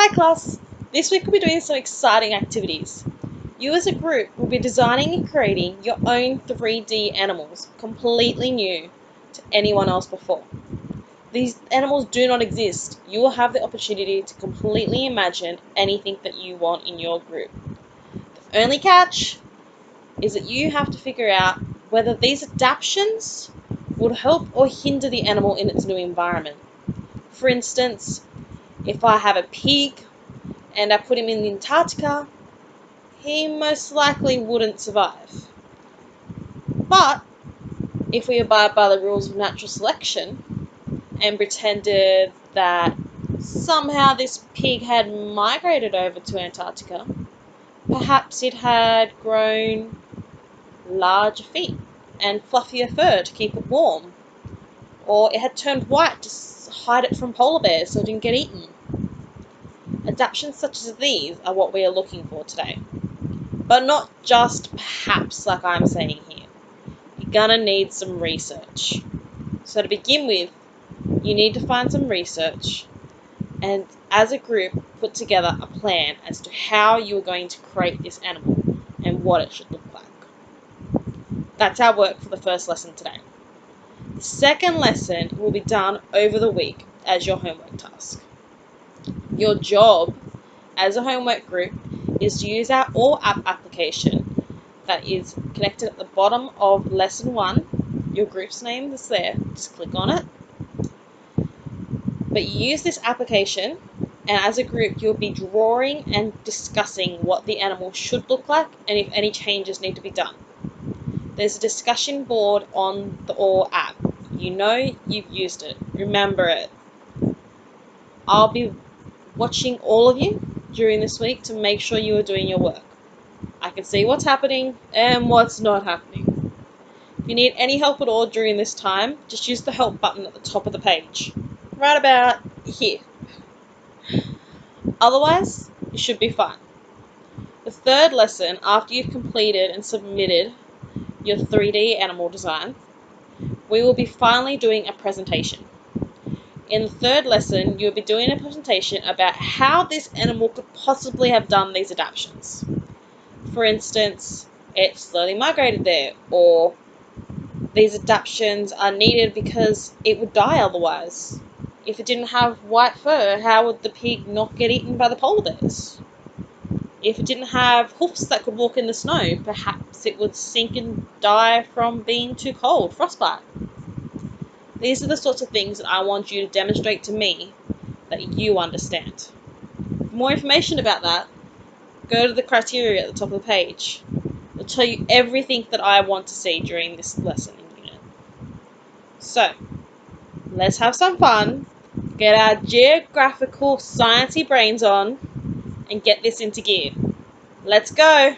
Hi class! This week we'll be doing some exciting activities. You as a group will be designing and creating your own 3D animals, completely new to anyone else before. These animals do not exist. You will have the opportunity to completely imagine anything that you want in your group. The only catch is that you have to figure out whether these adaptations would help or hinder the animal in its new environment. For instance, if I have a pig and I put him in Antarctica, he most likely wouldn't survive. But if we abide by the rules of natural selection and pretended that somehow this pig had migrated over to Antarctica, perhaps it had grown larger feet and fluffier fur to keep it warm, or it had turned white to hide it from polar bears so it didn't get eaten. Adaptations such as these are what we are looking for today. But not just perhaps like I'm saying here. You're gonna need some research. So to begin with, you need to find some research and as a group put together a plan as to how you're going to create this animal and what it should look like. That's our work for the first lesson today. The second lesson will be done over the week as your homework task. Your job as a homework group is to use our All App application that is connected at the bottom of lesson 1. Your group's name is there, just click on it. But you use this application and as a group you'll be drawing and discussing what the animal should look like and if any changes need to be done. There's a discussion board on the All App. You know you've used it, remember it. I'll be watching all of you during this week to make sure you are doing your work. I can see what's happening and what's not happening. If you need any help at all during this time, just use the help button at the top of the page, right about here. Otherwise, you should be fine. The third lesson, after you've completed and submitted your 3D animal design, we will be finally doing a presentation. In the third lesson, you'll be doing a presentation about how this animal could possibly have done these adaptations. For instance, it slowly migrated there, or these adaptations are needed because it would die otherwise. If it didn't have white fur, how would the pig not get eaten by the polar bears? If it didn't have hoofs that could walk in the snow, perhaps it would sink and die from being too cold, frostbite. These are the sorts of things that I want you to demonstrate to me that you understand. For more information about that, go to the criteria at the top of the page. It'll tell you everything that I want to see during this lesson in unit. So, let's have some fun, get our geographical, sciencey brains on, and get this into gear. Let's go!